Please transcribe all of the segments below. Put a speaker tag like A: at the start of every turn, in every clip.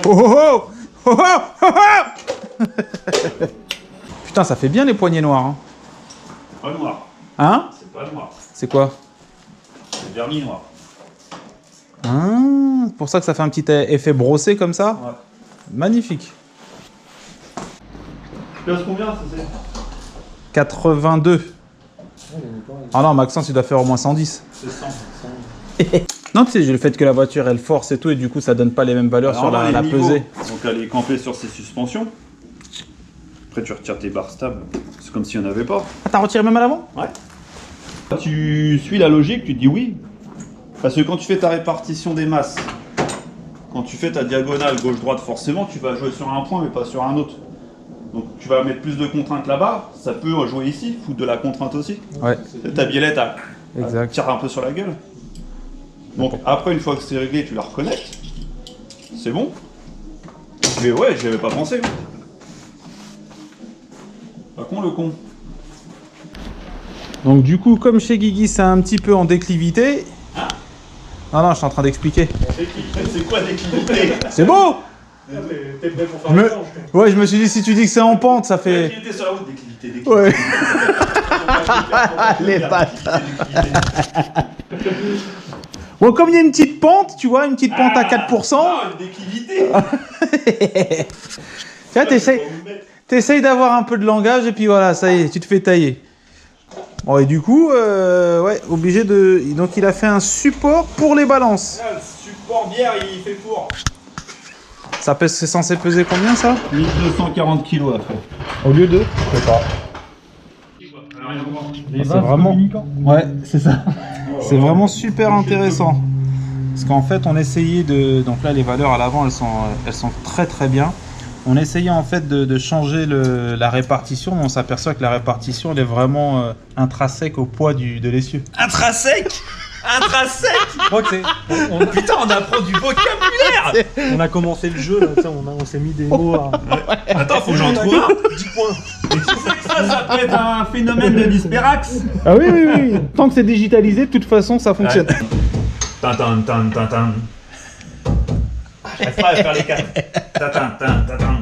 A: Oh oh oh oh oh oh. Putain, ça fait bien les poignées noires. Hein.
B: Pas noir.
A: Hein?
B: C'est pas noir.
A: C'est quoi?
B: C'est vernis noir.
A: Ah, c'est pour ça que ça fait un petit effet brossé comme ça.
B: Ouais.
A: Magnifique.
B: Tu pèses combien ça c'est?
A: 82. Ah non, Maxence, il doit faire au moins 110.
B: C'est 100.
A: Non, tu sais, j'ai le fait que la voiture, elle force et tout, et du coup, ça donne pas les mêmes valeurs sur la pesée.
B: Donc elle est campée sur ses suspensions. Après, tu retires tes barres stables. C'est comme s'il n'y en avait pas.
A: Ah, t'as retiré même à l'avant?
B: Ouais. Tu suis la logique, tu te dis oui. Parce que quand tu fais ta répartition des masses, quand tu fais ta diagonale gauche-droite, forcément, tu vas jouer sur un point, mais pas sur un autre. Donc tu vas mettre plus de contraintes là-bas, ça peut jouer ici, foutre de la contrainte aussi.
A: Ouais.
B: Ta biellette, elle
A: Exact.
B: tire un peu sur la gueule. Donc après, une fois que c'est réglé, tu la reconnectes. C'est bon. Mais ouais, j'y avais pas pensé. Pas con le con.
A: Donc du coup, comme chez Guigui, c'est un petit peu en déclivité. Non, je suis en train d'expliquer.
B: C'est quoi déclivité?
A: C'est beau!
C: T'es prêt pour faire le change, toi.
A: Ouais, je me suis dit, si tu dis que c'est en pente, ça fait...
B: Déclivité sur la route, déclivité.
A: Ouais. Les bâtards. Bon, comme il y a une petite pente, tu vois, une petite pente à 4%.
B: Ah, une déclivité.
A: Tu vois, t'essayes d'avoir un peu de langage et puis voilà, ça y est, tu te fais tailler. Bon, et du coup, ouais, obligé de... Donc, il a fait un support pour les balances.
B: Ah, le support bière, il fait pour.
A: Ça pèse, c'est censé peser combien, ça?
B: 1240 kg après.
A: Au lieu de... Je sais pas. C'est vraiment... Ouais, c'est ça. C'est vraiment super intéressant. Parce qu'en fait, on essayait de... Donc là, les valeurs à l'avant, elles sont très très bien. On essayait en fait de changer la répartition, mais on s'aperçoit que la répartition, elle est vraiment intrinsèque au poids de l'essieu.
B: Intrinsèque. Intrinsèque.
A: Je crois que c'est...
B: Putain, on apprend du vocabulaire.
C: On a commencé le jeu, là, on s'est mis des mots à...
B: Attends, faut que j'en trouve un.
C: 10 points.
B: Ça peut être un phénomène de Disperax.
A: Ah oui, oui, oui. Tant que c'est digitalisé, de toute façon, ça fonctionne.
B: Tintin, tintin, tintin. Je reste pas à faire les quatre. Tintin, tintin.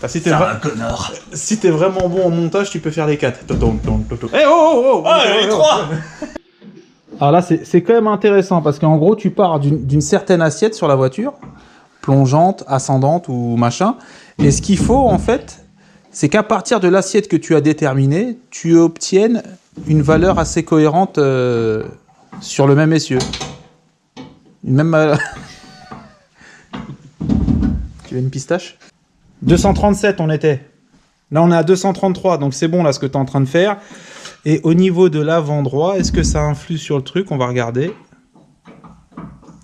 A: Bah, si t'es
B: connard.
A: si t'es vraiment bon en montage, tu peux faire les 4. Eh oh, oh, oh,
B: Ah, les trois.
A: Alors là, c'est quand même intéressant parce qu'en gros, tu pars d'une certaine assiette sur la voiture, plongeante, ascendante ou machin. Et ce qu'il faut, en fait, c'est qu'à partir de l'assiette que tu as déterminée, tu obtiennes une valeur assez cohérente sur le même essieu. Une même... Tu veux une pistache? 237 on était. Là on est à 233, donc c'est bon là ce que tu es en train de faire. Et au niveau de l'avant droit, est-ce que ça influe sur le truc? On va regarder.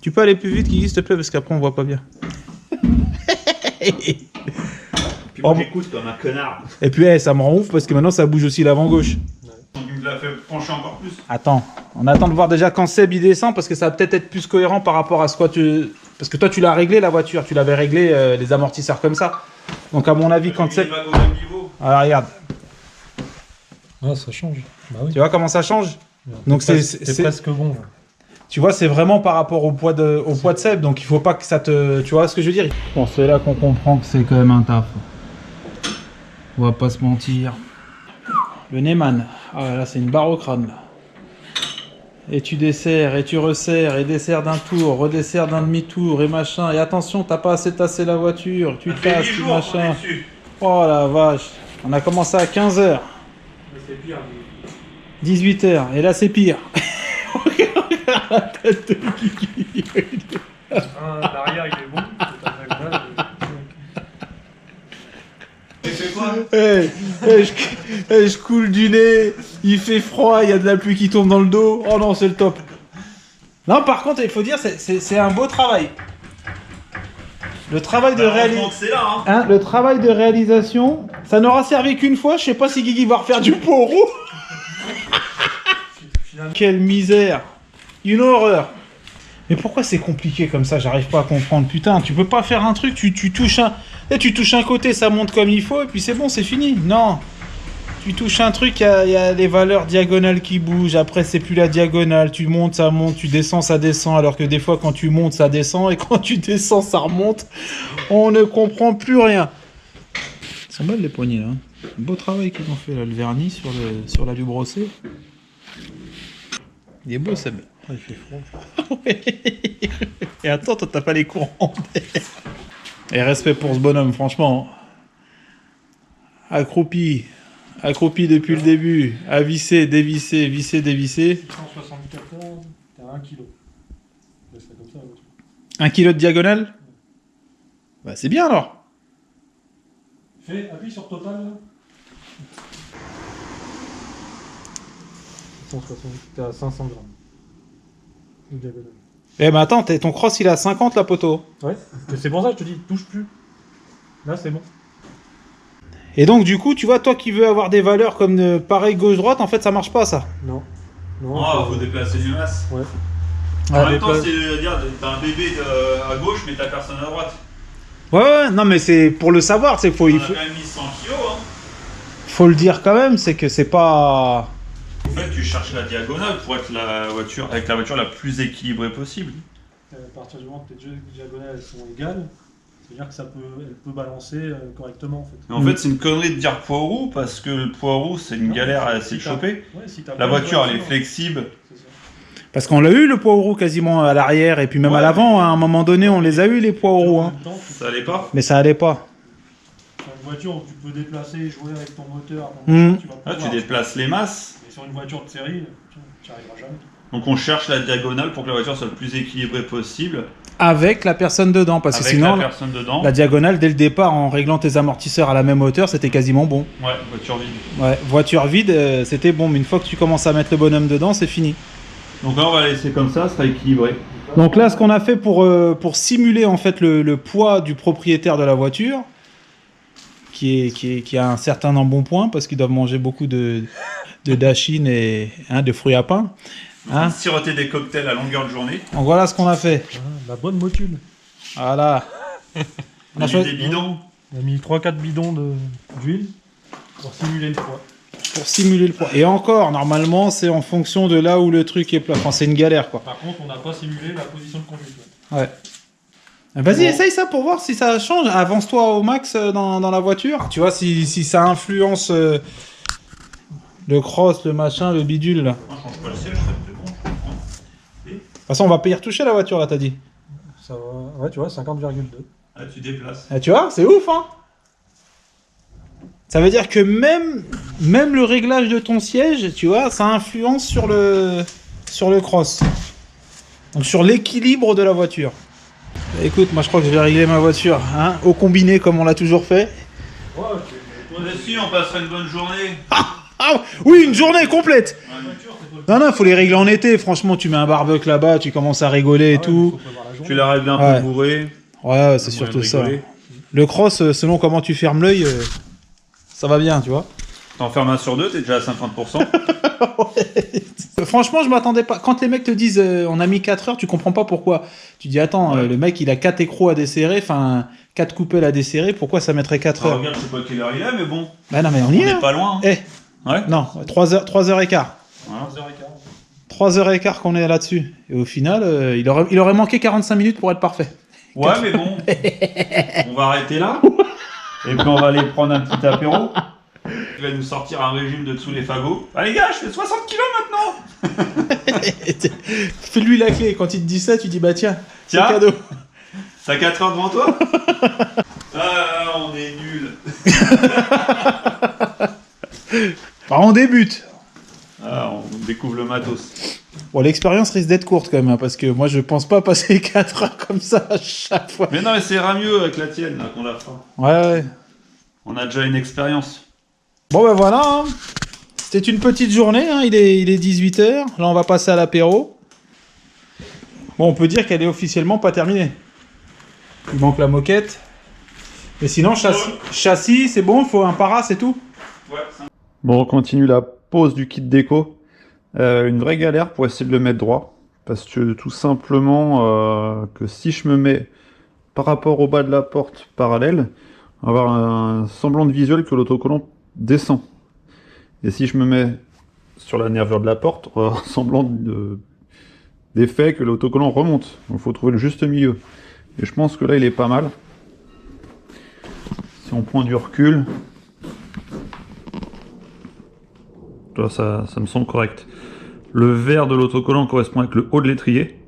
A: Tu peux aller plus vite Guigui s'il te plaît parce qu'après on voit pas bien.
B: Puis moi j'écoute comme un connard.
A: Et puis ça me rend ouf parce que maintenant ça bouge aussi l'avant gauche.
B: Il me l'a fait pencher encore plus.
A: Attends, on attend de voir déjà quand Seb il descend parce que ça va peut-être être plus cohérent par rapport à ce que tu... Parce que toi tu l'as réglé la voiture, tu l'avais réglé les amortisseurs comme ça. Donc à mon avis quand Seb...
B: Il va au même niveau.
A: Alors regarde,
C: Ah, ça change. Bah oui.
A: tu vois comment ça change? Donc c'est
C: presque bon. Là.
A: Tu vois, c'est vraiment par rapport au poids de Seb, donc il faut pas que ça te... Tu vois ce que je veux dire? Bon, c'est là qu'on comprend que c'est quand même un taf. On va pas se mentir. Le Neyman. Ah là, c'est une barre au crâne, là. Et tu desserres, et tu resserres, et desserres d'un tour, redesserres d'un demi-tour, et machin. Et attention, t'as pas assez tassé la voiture, tu tasses, tu machin. Oh la vache. On a commencé à 15h.
C: C'est pire.
A: 18h, et là c'est pire. Regarde la tête de Guigui.
C: L'arrière, il est bon.
A: Je coule du nez, il fait froid, il y a de la pluie qui tombe dans le dos. Oh non, c'est le top. Non, par contre, il faut dire, c'est un beau travail. Le travail de le travail de réalisation, ça n'aura servi qu'une fois. Je sais pas si Guigui va refaire du pot roux. Quelle misère. Une horreur. Mais pourquoi c'est compliqué comme ça? J'arrive pas à comprendre. Putain, tu peux pas faire un truc, tu touches un côté, ça monte comme il faut, et puis c'est bon, c'est fini. Non. Tu touches un truc, il y a les valeurs diagonales qui bougent. Après, c'est plus la diagonale. Tu montes, ça monte. Tu descends, ça descend. Alors que des fois, quand tu montes, ça descend. Et quand tu descends, ça remonte. On ne comprend plus rien. Ils sont belles les poignées là. Beau travail qu'ils ont fait là, le vernis sur l'alu brossé. Il est beau Seb.
C: Ah, il fait froid.
A: Et attends, toi t'as pas les courants d'air. Et respect pour ce bonhomme, franchement. Accroupi depuis le début. À visser, dévisser, visser, dévisser.
C: 174, t'as 1 kg. Laisse ça comme ça.
A: 1 kg de diagonale. Bah c'est bien alors.
C: Appuie sur total là. 160, t'es à 500 grammes. Une diagonale.
A: Eh ben attends, ton cross il est à 50 la poteau.
C: Ouais, c'est pour ça que je te dis, touche plus. Là c'est bon.
A: Et donc du coup, tu vois, toi qui veux avoir des valeurs comme pareil gauche-droite, en fait ça marche pas ça.
C: Non. Non,
B: Faut déplacer du masse.
C: Ouais.
B: En même temps, c'est-à-dire, t'as un bébé à gauche, mais t'as personne à droite.
A: Ouais, non mais c'est pour le savoir, c'est
B: On a quand même mis 100 kilos, hein.
A: Faut le dire quand même, c'est que c'est pas...
B: En fait, tu cherches la diagonale pour être la voiture la plus équilibrée possible.
C: À partir du moment que tes deux diagonales elles sont égales, c'est-à-dire que elle peut balancer correctement en fait.
B: Mais en fait, c'est une connerie de dire poids roue, parce que le poids roue, c'est une galère à essayer de choper.
C: Ouais, si
B: La voiture, elle est flexible.
C: C'est ça.
A: Parce qu'on l'a eu le poids au roue quasiment à l'arrière et puis même à l'avant, à un moment donné on les a eu les poids au roue. Hein.
B: Ça allait pas.
A: Mais ça allait pas.
C: Sur une voiture où tu peux déplacer et jouer avec ton moteur, tu vas
B: Là,
C: pouvoir.
B: tu déplaces les masses.
C: Mais sur une voiture de série, tu n'y arriveras jamais.
B: Donc on cherche la diagonale pour que la voiture soit le plus équilibrée possible.
A: Avec la personne dedans, parce que
B: Avec
A: sinon
B: la personne dedans.
A: la diagonale dès le départ en réglant tes amortisseurs à la même hauteur c'était quasiment bon.
B: Ouais, voiture vide.
A: Ouais, voiture vide c'était bon, mais une fois que tu commences à mettre le bonhomme dedans c'est fini.
B: Donc là, on va la laisser comme ça sera équilibré.
A: Donc là ce qu'on a fait pour simuler en fait le poids du propriétaire de la voiture, qui a un certain embonpoint parce qu'ils doivent manger beaucoup de dachines et de fruits à pain. Hein,
B: siroter des cocktails à longueur de journée.
A: donc voilà ce qu'on a fait.
C: Ah, la bonne motule.
A: Voilà.
B: On a mis des bidons.
C: On a mis 3-4 bidons d'huile pour simuler le poids.
A: Pour simuler le poids. Et encore, normalement, c'est en fonction de là où le truc est plat. Enfin, c'est une galère, quoi.
C: Par contre, on n'a pas simulé la position de conduite.
A: Ouais. Vas-y, essaye ça pour voir si ça change. Avance-toi au max dans la voiture. Tu vois, si ça influence le cross, le machin, le bidule, là.
B: Non, je change pas le siège, ça fait bon.
A: De toute façon, on va pas y retoucher la voiture, là, t'as dit.
C: Ça va. Ouais, tu vois, 50,2.
B: Là, tu déplaces.
A: Ah, tu vois, c'est ouf, hein. Ça veut dire que même le réglage de ton siège, tu vois, ça influence sur le cross. Donc sur l'équilibre de la voiture. Écoute, moi je crois que je vais régler ma voiture hein, au combiné comme on l'a toujours fait.
B: Ouais, toi dessus, on passera une bonne journée.
A: Ah oui, une journée complète.
C: La voiture, c'est pas
A: Non, il faut les régler en été. Franchement, tu mets un barbecue là-bas, tu commences à rigoler et tout.
B: Tu la règles un
A: Ouais.
B: peu bourré.
A: Ouais, c'est surtout ça. Le cross, selon comment tu fermes l'œil, ça va bien, tu vois.
B: T'en fermes un sur deux, t'es déjà à 50%.
A: Franchement, je m'attendais pas. Quand les mecs te disent on a mis 4 heures, tu comprends pas pourquoi. Tu dis attends, le mec il a 4 écrous à desserrer, enfin 4 coupelles à desserrer, pourquoi ça mettrait 4 heures?
B: Regarde, je sais pas quelle heure il est, mais bon.
A: Bah non, mais on y est.
B: On est pas loin.
A: Eh,
B: Ouais.
A: non, 3 heures et quart.
B: Voilà.
A: 3 heures et quart qu'on est là-dessus. Et au final, il aurait manqué 45 minutes pour être parfait.
B: Ouais, mais bon. On va arrêter là. Et puis on va aller prendre un petit apéro. Il va nous sortir un régime de dessous les fagots. Ah les gars, je fais 60 kilos maintenant.
A: Fais-lui la clé. Quand il te dit ça, tu dis bah tiens, c'est
B: Tiens.
A: cadeau.
B: T'as 4 heures devant toi. Ah, on est nuls.
A: Alors, on débute.
B: Ah, on découvre le matos.
A: Bon, l'expérience risque d'être courte quand même, hein, parce que moi je pense pas passer 4 heures comme ça à chaque fois.
B: Mais non, mais ça ira mieux avec la tienne là qu'on la fera.
A: Ouais.
B: On a déjà une expérience.
A: Bon ben voilà, hein. C'était une petite journée, hein. Il est 18h, là on va passer à l'apéro. Bon, on peut dire qu'elle est officiellement pas terminée. Il manque la moquette. Mais sinon, châssis c'est bon, il faut un para, c'est tout.
B: Ouais. Bon, on continue la pose du kit déco. Une vraie galère pour essayer de le mettre droit. Parce que tout simplement, que si je me mets par rapport au bas de la porte parallèle, on va avoir un semblant de visuel que l'autocollant descend. Et si je me mets sur la nervure de la porte, on va avoir semblant d'effet que l'autocollant remonte. Donc il faut trouver le juste milieu. Et je pense que là il est pas mal. Si on prend du recul, là, ça me semble correct. Le vert de l'autocollant correspond avec le haut de l'étrier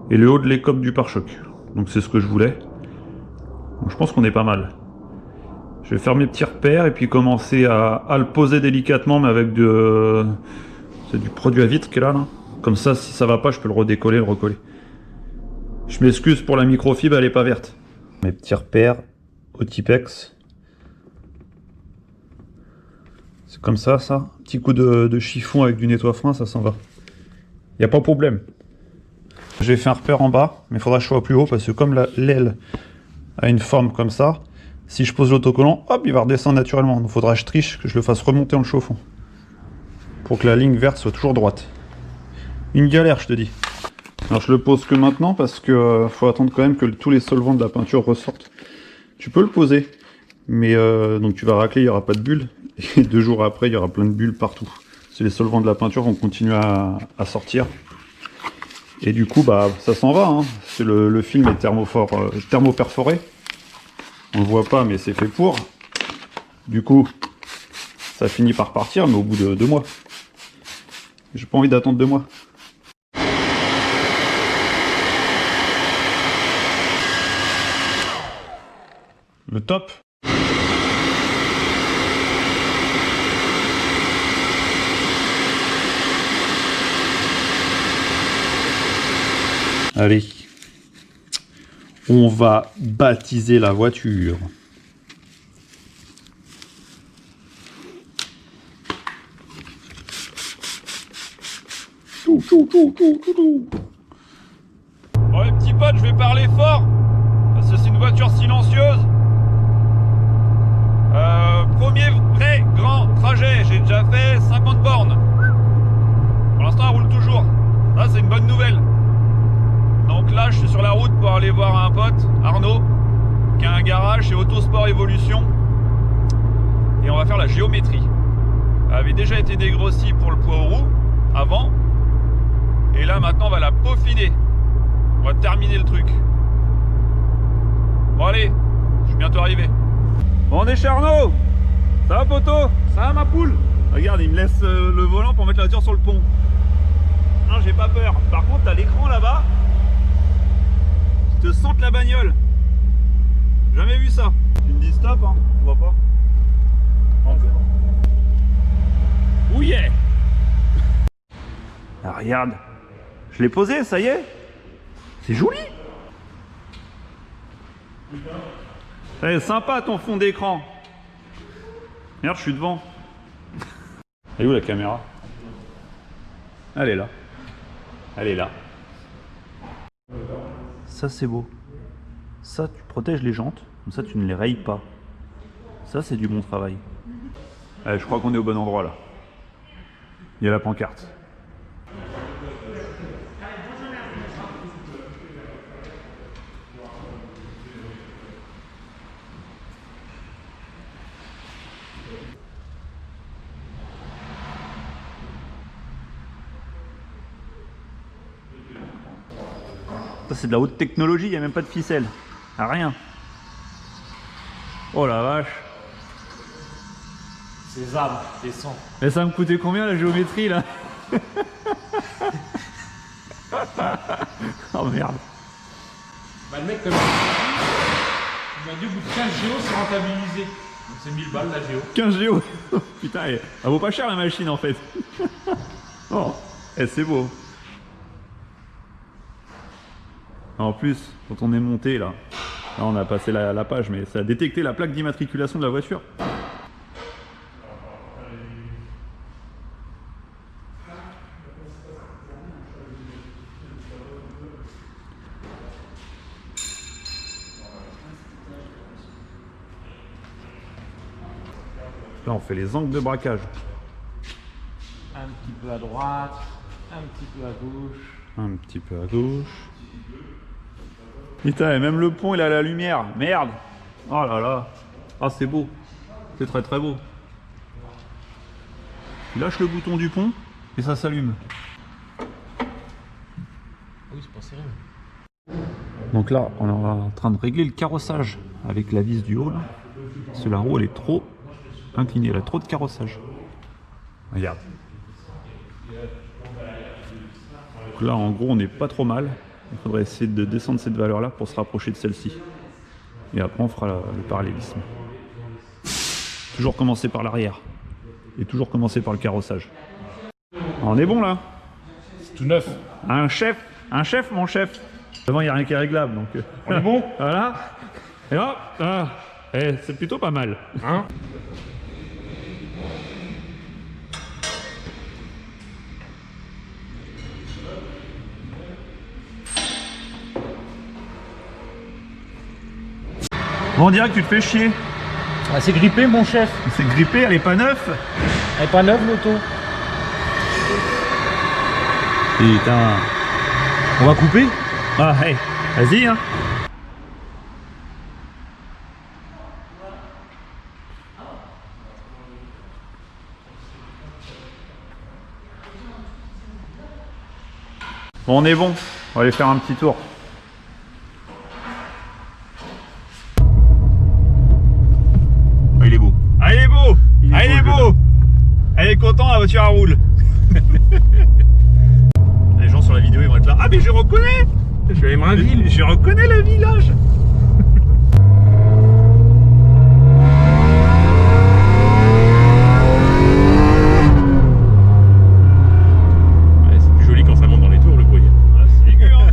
B: et le haut de l'écope du pare-choc. Donc c'est ce que je voulais. Donc je pense qu'on est pas mal. Je vais faire mes petits repères et puis commencer à le poser délicatement, mais avec c'est du produit à vitre qui est là. Comme ça, si ça va pas, je peux le redécoller, le recoller. Je m'excuse pour la microfibre, elle est pas verte. Mes petits repères au Tipex. C'est comme ça, ça. Petit coup de chiffon avec du nettoie-frein, ça s'en va. Y a pas de problème. J'ai fait un repère en bas, mais il faudra que je sois plus haut parce que comme l'aile a une forme comme ça, si je pose l'autocollant, hop, il va redescendre naturellement. Donc il faudra que je triche, que je le fasse remonter en le chauffant. Pour que la ligne verte soit toujours droite. Une galère, je te dis. Alors je le pose que maintenant parce que faut attendre quand même que tous les solvants de la peinture ressortent. Tu peux le poser, mais donc tu vas racler, il n'y aura pas de bulles. Et 2 jours après, il y aura plein de bulles partout. C'est les solvants de la peinture vont continuer à sortir. Et du coup, bah, ça s'en va. Hein. Le film est thermoperforé. On le voit pas, mais c'est fait pour. Du coup, ça finit par partir, mais au bout de 2 mois. J'ai pas envie d'attendre 2 mois. Le top. Allez, on va baptiser la voiture. Bon les petits potes, je vais parler fort, parce que c'est une voiture silencieuse. Premier vrai grand trajet, j'ai déjà fait 50 bornes. Pour l'instant elle roule toujours, ça c'est une bonne nouvelle. Donc là, je suis sur la route pour aller voir un pote, Arnaud, qui a un garage chez Autosport Evolution. Et on va faire la géométrie. Elle avait déjà été dégrossie pour le poids aux roues, avant. Et là, maintenant, on va la peaufiner. On va terminer le truc. Bon, allez, je suis bientôt arrivé. Bon, on est chez Arnaud. Ça va, poto?
C: Ça va, ma poule?
B: Regarde, il me laisse le volant pour mettre la voiture sur le pont. Non, j'ai pas peur. Par contre, t'as l'écran là-bas. Te sente la bagnole. Jamais vu ça. Tu me dis stop, hein, tu vois pas. Oh yeah. Ah, regarde, je l'ai posé, ça y est. C'est joli. C'est sympa ton fond d'écran. Merde, je suis devant. Elle est où la caméra? Elle est là. Elle est là. Ça c'est beau. Ça tu protèges les jantes, comme ça tu ne les rayes pas. Ça c'est du bon travail. Allez, je crois qu'on est au bon endroit là. Il y a la pancarte. Ça c'est de la haute technologie, il n'y a même pas de ficelle. Ah, rien. Oh la vache.
C: Ces âmes, des sangs.
B: Et ça me coûtait combien la géométrie là? Oh merde.
C: Bah le mec comme il m'a dit au bout de 15 géos c'est rentabilisé. Donc c'est 1000 balles la géo.
B: 15 géos. Putain, elle vaut pas cher la machine en fait. Oh, c'est beau. En plus, quand on est monté là on a passé la page, mais ça a détecté la plaque d'immatriculation de la voiture. Là on fait les angles de braquage.
C: Un petit peu à droite, un petit peu à gauche.
B: Un petit peu à gauche. Putain, et même le pont il a la lumière. Merde. Oh là là. Ah c'est beau. C'est très très beau. Tu lâches le bouton du pont et ça s'allume.
D: Oui, c'est pas serré.
B: Donc là, on est en train de régler le carrossage avec la vis du haut là. Parce que la roue elle est trop inclinée, elle a trop de carrossage. Regarde. Donc là en gros on n'est pas trop mal. Il faudrait essayer de descendre cette valeur là pour se rapprocher de celle-ci. Et après on fera le parallélisme. Toujours commencer par l'arrière. Et toujours commencer par le carrossage. On est bon là.
D: C'est tout neuf.
B: Un chef mon chef. Devant il n'y a rien qui est réglable donc.
D: On est bon.
B: Voilà. Et hop, c'est plutôt pas mal.
D: Hein?
B: Bon, on dirait que tu te fais chier.
A: Ah, c'est grippé, mon chef.
B: C'est grippé, elle est pas neuve.
A: Elle est pas neuve, l'auto.
B: Putain.
A: On va couper.
B: Ah, hey, vas-y, hein. Bon, on est bon. On va aller faire un petit tour. Oh, il est beau. Ah, il est beau. Il est beau. Elle est content, la voiture elle roule. Les gens sur la vidéo ils vont être là. Ah mais je reconnais.
D: Je vais aller me ville.
B: Je reconnais le village.
D: Ouais, c'est plus joli quand ça monte dans les tours le bruit.
B: Ah, c'est aigu, hein.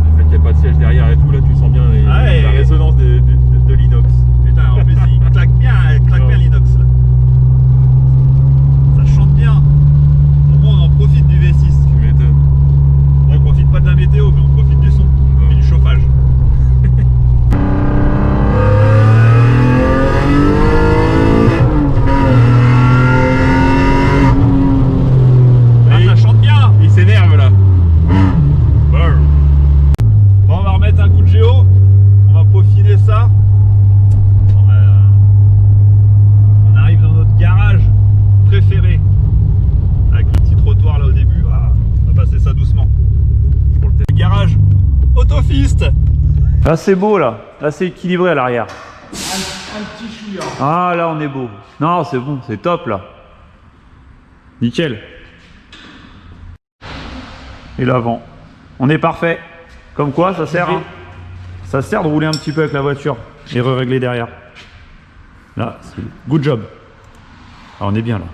D: Le fait qu'il n'y a pas de siège derrière et tout, là tu sens bien la résonance de l'inox.
B: Putain, en plus il claque bien l'inox là. Ça chante bien. Au moins on en profite du V6.
D: Tu m'étonnes.
B: Bon, on profite pas de la météo, mais on profite du son et du chauffage. Ah, ça chante bien.
D: Il s'énerve là.
B: Bon, on va remettre un coup de géo. On va peaufiner ça. On arrive dans notre garage préféré. Avec le petit trottoir là au début. Ah, on va passer ça doucement. Pour le garage Autofist. Là c'est beau là. Là c'est équilibré à l'arrière.
A: Un petit chouïa.
B: Ah là on est beau. Non c'est bon, c'est top là. Nickel. Et l'avant. On est parfait. Comme quoi ça sert hein. Ça sert de rouler un petit peu avec la voiture et régler derrière. Là, c'est good job. Ah, on est bien là.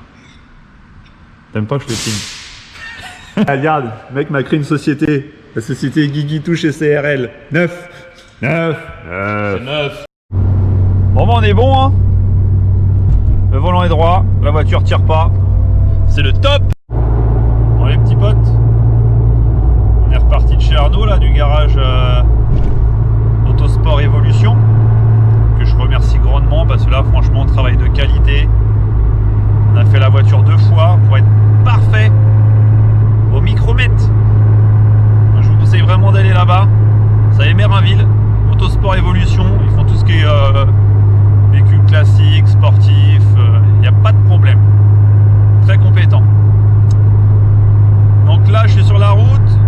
B: T'aimes pas que je te filme? Ah, regarde, le mec m'a créé une société. La société Guigui Touche et CRL. 9.
D: Neuf.
B: Bon, bah, on est bon, hein. Le volant est droit, la voiture tire pas. C'est le top. Bon, les petits potes, on est reparti de chez Arnaud, là, du garage Autosport Evolution. Que je remercie grandement parce que là, franchement, travail de qualité. On a fait la voiture 2 fois pour être parfait au micromètre. Je vous conseille vraiment d'aller là-bas. Ça est Mérinville, Autosport Evolution. Ils font tout ce qui est véhicule classique, sportif. Il n'y a pas de problème. Très compétent. Donc là, je suis sur la route.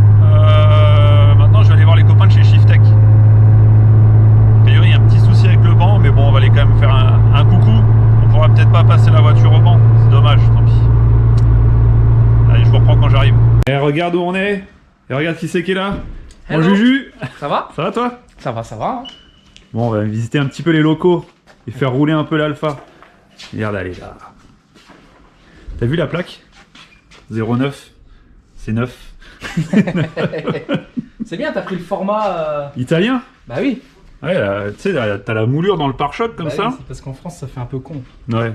B: Maintenant, je vais aller voir les copains de chez Shiftech. A priori, il y a un petit souci avec le banc, mais bon, on va aller quand même faire un coucou. On pourra peut-être pas passer la voiture au banc. C'est dommage, tant pis. Allez, je vous reprends quand j'arrive. Et regarde où on est. Et regarde qui c'est qui est là. Bon,
A: Hello.
B: Juju.
A: Ça va?
B: Ça va toi?
A: Ça va, ça va.
B: Bon, on va visiter un petit peu les locaux et faire rouler un peu l'Alpha. Regarde, elle est là. T'as vu la plaque? 09. C'est 9.
A: C'est bien, t'as pris le format.
B: Italien?
A: Bah oui.
B: Ouais, tu sais, t'as la moulure dans le pare-choc comme
A: Bah
B: ça.
A: oui, c'est parce qu'en France, ça fait un peu con.
B: Ouais.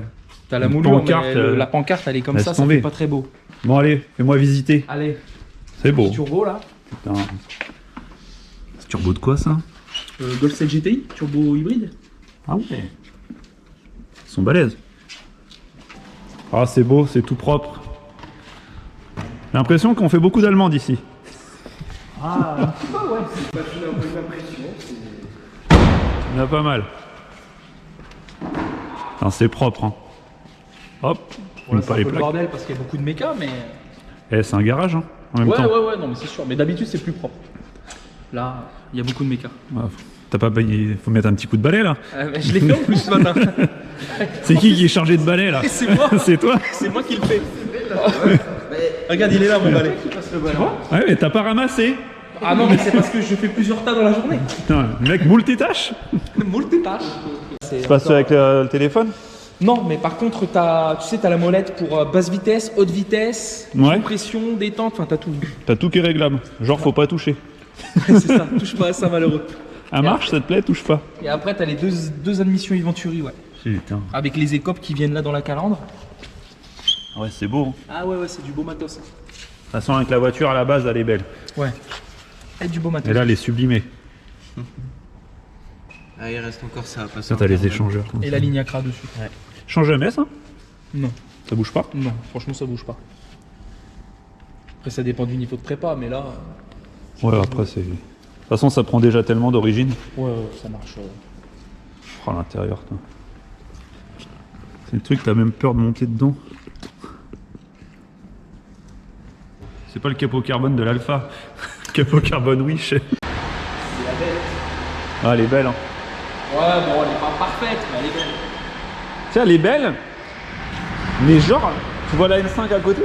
A: T'as la
B: Une
A: moulure,
B: pancarte,
A: mais la pancarte, elle est comme
B: laisse
A: ça
B: tomber.
A: fait pas très beau.
B: Bon, allez, fais-moi visiter.
A: Allez,
B: C'est beau.
A: petit turbo là.
B: Putain. C'est turbo de quoi ça?
A: Golf 7 GTI, turbo hybride.
B: Ah ouais. Ils sont balèzes. Ah, c'est beau, c'est tout propre. J'ai l'impression qu'on fait beaucoup d'Allemands d'ici.
A: Ah, un petit peu, ouais.
B: Il y en a pas mal. Non, c'est propre. Hein. Hop.
A: Bon, là,
B: pas
A: c'est un
B: les
A: peu le
B: plaques.
A: bordel parce qu'il y a beaucoup de méca, mais...
B: Eh, c'est un garage, hein, en même temps.
A: Ouais, non, mais c'est sûr. Mais d'habitude, c'est plus propre. Là, il y a beaucoup de méca.
B: Ah, t'as pas il faut mettre un petit coup de balai là.
A: Je l'ai fait en plus ce matin.
B: C'est qui est chargé de balai là?
A: C'est moi.
B: C'est toi?
A: C'est moi qui le fais. Regarde, il est là, mon balai.
B: Ouais, mais t'as pas ramassé.
A: Ah non, mais c'est parce que je fais plusieurs tas dans la journée.
B: Putain, le mec multitâche.
A: Multitâche.
B: Tu passes avec le téléphone?
A: Non, mais par contre, t'as la molette pour basse vitesse, haute vitesse,
B: Ouais.
A: pression, détente, enfin t'as tout.
B: T'as tout qui est réglable. Genre, faut pas toucher.
A: C'est ça, touche pas à ça malheureux.
B: À marche, ça te plaît? Touche pas.
A: Et après, t'as les deux admissions Venturi, ouais.
B: Putain.
A: Avec les écopes qui viennent là dans la calandre.
B: Ouais, c'est beau. Hein.
A: Ah ouais, c'est du beau matos.
B: De toute façon, avec la voiture à la base, elle est belle.
A: Ouais. Et du beau matos.
B: Et là, elle est sublimée.
E: Ah, il reste encore ça à passer.
B: Ça, t'as les échangeurs.
A: Et la ligne Acra dessus.
E: Ouais.
B: Change jamais ça?
A: Non.
B: Ça bouge pas?
A: Non, franchement, ça bouge pas. Après, ça dépend du niveau de prépa, mais là.
B: Ouais, après, c'est. De toute façon, ça prend déjà tellement d'origine.
A: Ouais, ça marche.
B: Oh, l'intérieur, toi. C'est le truc, t'as même peur de monter dedans. C'est pas le capot carbone de l'Alpha. Capot carbone Wish.
A: C'est la belle.
B: Ah, elle est belle, hein.
A: Ouais, bon, elle est pas parfaite, mais elle est belle.
B: Tiens, elle est belle. Mais genre, tu vois la N5 à côté?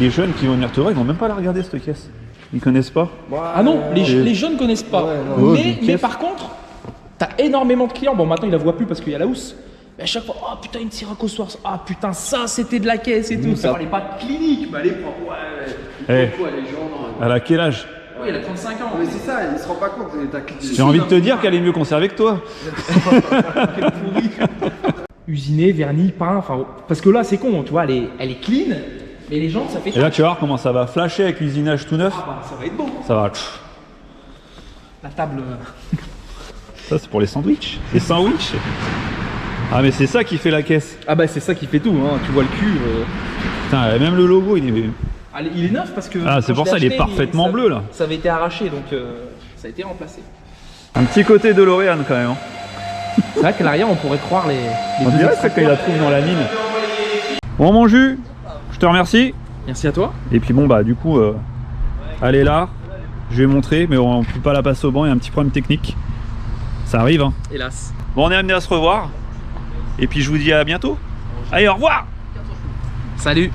B: Les jeunes qui vont venir te voir, ils vont même pas la regarder cette caisse. Ils connaissent pas.
A: Ah non, les jeunes connaissent pas.
E: Ouais,
B: non.
A: Mais par contre, t'as énormément de clients. Bon, maintenant, ils la voient plus parce qu'il y a la housse. Mais à chaque fois, oh putain, une Sirocco Soir. Ah putain, ça, c'était de la caisse et tout. Ça parlait pas de clinique, mais elle est propre. Ouais.
B: Eh,
E: Quoi, les gens, non.
B: elle a quel âge?
A: Oui, elle a 35 ans.
E: Mais c'est ça, il se rend pas compte.
B: J'ai envie de te dire qu'elle est mieux conservée que toi.
A: Usiné, vernis, peint, enfin, parce que là, c'est con, tu vois, elle est clean, mais les jantes, ça fait
B: Et là, tu vas voir comment ça va flasher avec l'usinage tout neuf.
A: Ah bah, ça va être beau.
B: Ça va.
A: La table.
B: Ça, c'est pour les sandwichs. Les sandwichs. Ah, mais c'est ça qui fait la caisse.
A: Ah bah, c'est ça qui fait tout, hein. Tu vois le cul.
B: Putain, même le logo, il est.
A: Il est neuf parce que.
B: Ah, c'est
A: quand
B: pour
A: je
B: ça,
A: l'ai
B: il est
A: acheté,
B: parfaitement
A: ça-
B: bleu, là.
A: Ça avait été arraché, donc ça a été remplacé.
B: Un petit côté DeLorean quand même. Hein.
A: C'est vrai qu'à l'arrière, on pourrait croire les
B: On
A: deux
B: dirait ça quand il la trouve dans la mine. Bon, mon jus, je te remercie.
A: Merci à toi.
B: Et puis bon, bah, du coup, elle est là. Je vais montrer, mais on peut pas la passer au banc. Il y a un petit problème technique. Ça arrive, hein.
A: Hélas.
B: Bon, on est amené à se revoir. Et puis, je vous dis à bientôt. Allez, au revoir.
A: Salut.